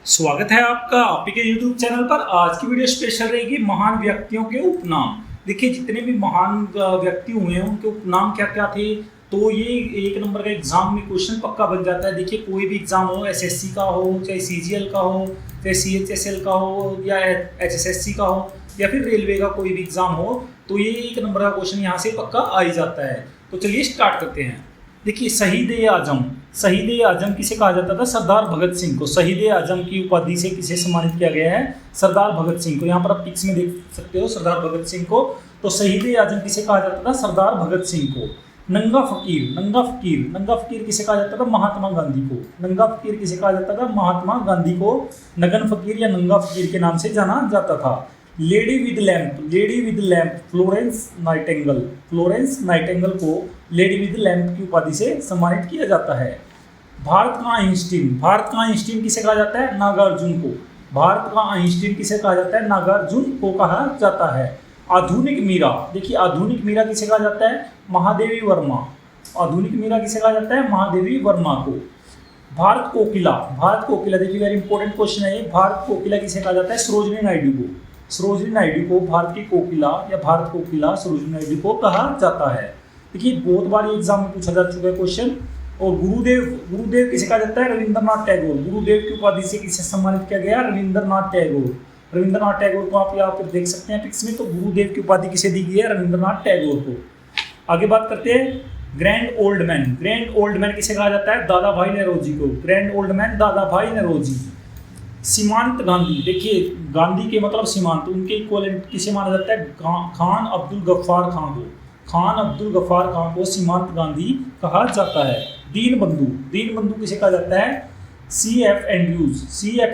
स्वागत है आपका आपी के YouTube चैनल पर। आज की वीडियो स्पेशल रहेगी महान व्यक्तियों के उपनाम। देखिए जितने भी महान व्यक्ति हुए हैं उनके उपनाम क्या क्या थे, तो ये एक नंबर का एग्जाम में क्वेश्चन पक्का बन जाता है। देखिए कोई भी एग्जाम हो, एसएससी का हो, चाहे सीजीएल का हो, चाहे सीएचएसएल का हो या एचएसएससी का हो या फिर रेलवे का कोई भी एग्जाम हो, तो ये एक नंबर का क्वेश्चन यहाँ से पक्का आ ही जाता है। तो चलिए स्टार्ट करते हैं। देखिए शहीद आजम किसे कहा जाता था? सरदार भगत सिंह को शहीद आजम की उपाधि से किसे सम्मानित किया गया है? सरदार भगत सिंह को। यहाँ पर आप पिक्स में देख सकते हो सरदार भगत सिंह को। तो शहीद आजम किसे कहा जाता था? सरदार भगत सिंह को। नंगा फकीर किसे कहा जाता था? महात्मा गांधी को। नंगा फकीर किसे कहा जाता था? महात्मा गांधी को नगन फकीर या नंगा फकीर के नाम से जाना जाता था। Lady with lamp Florence Nightingale को लेडी विद लैंप की उपाधि से सम्मानित किया जाता है। भारत का आइंस्टीन किसे कहा जाता है? नागार्जुन को। भारत का आइंस्टीन किसे कहा जाता है? नागार्जुन को कहा जाता है। आधुनिक मीरा, देखिए आधुनिक मीरा किसे कहा जाता है? महादेवी वर्मा। आधुनिक मीरा किसे कहा जाता है? महादेवी वर्मा को। भारत कोकिला देखिए वेरी इंपॉर्टेंट क्वेश्चन है ये। भारत कोकिला किसे कहा जाता है? सरोजिनी नायडू को भारत की कोकिला या भारत कोकिला सरोजिनी नायडू को कहा जाता है। देखिए बहुत बार एग्जाम में पूछा जा चुका है क्वेश्चन। और गुरुदेव किसे कहा जाता है? रविंद्रनाथ टैगोर। गुरुदेव की उपाधि से किसे सम्मानित किया गया? रविंद्रनाथ टैगोर को आप यहाँ पर देख सकते हैं पिक्स में। तो गुरुदेव की उपाधि किसे दी गई है? रविंद्रनाथ टैगोर को। आगे बात करते हैं ग्रैंड ओल्ड मैन किसे कहा जाता है? दादा भाई नौरोजी को। ग्रैंड ओल्ड मैन दादा भाई नौरोजी। सीमांत गांधी, देखिए गांधी के मतलब सीमांत, उनके इक्वलेंट किसे माना जाता है? खान अब्दुल गफ्फार खान को सीमांत गांधी कहा जाता है। दीन बंधु किसे कहा जाता है? सीएफ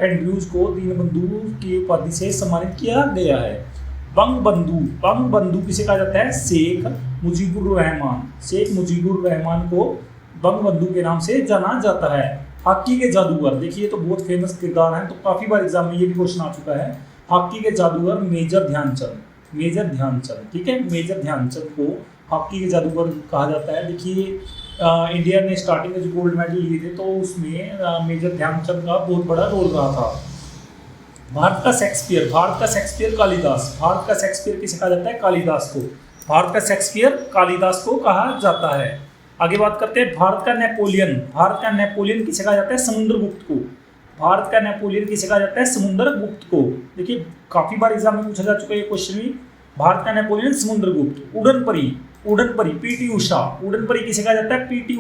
एंड्रूज को दीन बंधु की उपाधि से सम्मानित किया गया है। बंगबंधु किसे कहा जाता है? शेख मुजीबुर रहमान को बंगबंधु के नाम से जाना जाता है। हॉकी के जादूगर, देखिए तो बहुत फेमस किरदार हैं, तो काफ़ी बार एग्जाम में ये भी क्वेश्चन आ चुका है। हॉकी के जादूगर मेजर ध्यानचंद, ठीक है। मेजर ध्यानचंद को हॉकी के जादूगर कहा जाता है। देखिए इंडिया ने स्टार्टिंग में जो गोल्ड मेडल लिए थे तो उसमें मेजर ध्यानचंद का बहुत बड़ा रोल रहा था। भारत का शेक्सपियर कालिदास किसे कहा जाता है? कालिदास को। भारत का शेक्सपियर कालिदास को कहा जाता है। आगे बात करते हैं भारत का नेपोलियन किसे कहा जाता है? समुद्रगुप्त को। भारत का नेपोलियन किसे कहा जाता है? समुद्रगुप्त को। देखिए काफी बार एग्जाम में पूछा जा चुका है ये क्वेश्चन भी। भारत का नेपोलियन समुद्रगुप्त। उड़नपरी पीटी किसे कहा जाता है? पीटी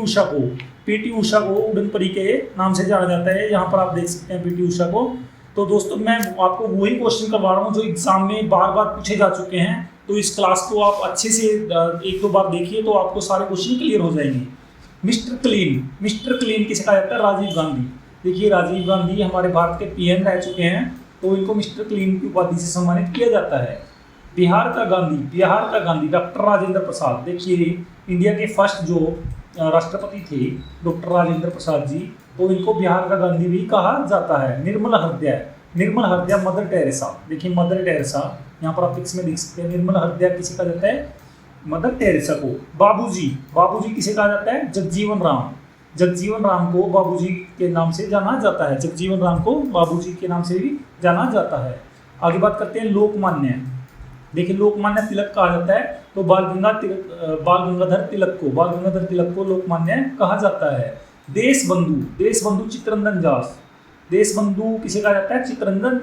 उषा को उड़नपरी के नाम से जाना जाता है। यहाँ पर आप देख सकते हैं पीटी उषा को। तो दोस्तों मैं आपको वही क्वेश्चन करवा रहा हूँ जो एग्जाम में बार बार पूछे जा चुके हैं। तो इस क्लास को आप अच्छे से एक दो बार देखिए तो आपको सारे क्वेश्चन क्लियर हो जाएंगे। मिस्टर क्लीन किसे कहा जाता है? राजीव गांधी। देखिए राजीव गांधी हमारे भारत के पीएम रह चुके हैं, तो इनको मिस्टर क्लीन की उपाधि से सम्मानित किया जाता है। बिहार का गांधी डॉक्टर राजेंद्र प्रसाद। देखिए इंडिया के फर्स्ट जो राष्ट्रपति थे डॉक्टर राजेंद्र प्रसाद जी, तो इनको बिहार का गांधी भी कहा जाता है। निर्मल हृदय मदर टेरेसा। देखिए मदर टेरेसा यहाँ पर आप पिक्स में देख सकते हैं। निर्मल हृदय किसे कहा जाता है? मदर टेरेसा को। बाबूजी किसे कहा जाता है? जगजीवन राम को बाबूजी के नाम से जाना जाता है। जगजीवन राम को बाबूजी के नाम से भी जाना जाता है। आगे बात करते हैं लोकमान्य। देखिए लोकमान्य तिलक कहा जाता है, तो बाल गंगाधर तिलक को लोकमान्य कहा जाता है। देशबंधु चित्तरंजन दास। देशबंधु किसे कहा जाता है? चित्तरंजन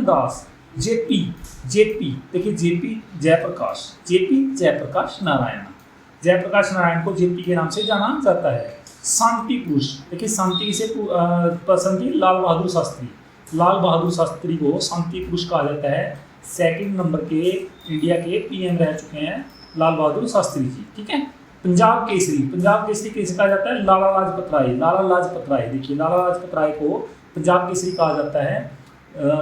दास। जेपी देखिए जेपी जयप्रकाश नारायण को जेपी के नाम से जाना जाता है। शांति पुरुष, देखिए शांति किसे पसंद थी? लाल बहादुर शास्त्री को शांति पुरुष कहा जाता है। सेकंड नंबर के इंडिया के पीएम रह चुके हैं लाल बहादुर शास्त्री जी, ठीक है। पंजाब केसरी किसे कहा जाता है? लाला लाजपत राय। देखिए लाला लाजपत राय को पंजाब केसरी कहा जाता है।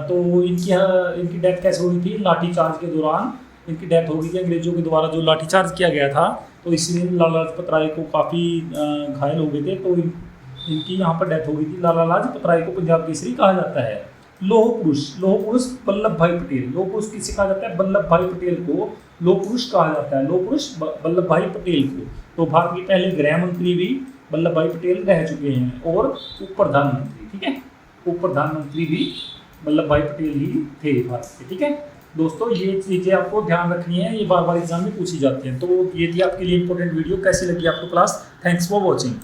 तो इनकी डेथ कैसे हुई थी? लाठीचार्ज के दौरान इनकी डेथ हो गई थी। अंग्रेजों के द्वारा जो लाठीचार्ज किया गया था, तो इसलिए लाला लाजपत राय को काफ़ी घायल हो गए थे, तो इनकी यहाँ पर डेथ हो गई थी। लाला लाजपत राय को पंजाब केसरी कहा जाता है। लौह पुरुष वल्लभ भाई पटेल। लौह पुरुष किसे कहा जाता है? वल्लभ भाई पटेल को लौह पुरुष कहा जाता है। लौह पुरुष वल्लभ भाई पटेल को। तो भारत के पहले गृह मंत्री भी वल्लभ भाई पटेल रह चुके हैं और उप प्रधानमंत्री, ठीक है। उप प्रधानमंत्री भी वल्लभ भाई पटेल ही थे भारत के। ठीक है दोस्तों, ये चीज़ें आपको ध्यान रखनी है, ये बार बार एग्जाम में पूछी जाती हैं। तो ये थी आपके लिए इंपॉर्टेंट वीडियो। कैसी लगी आपको क्लास? Thanks for watching.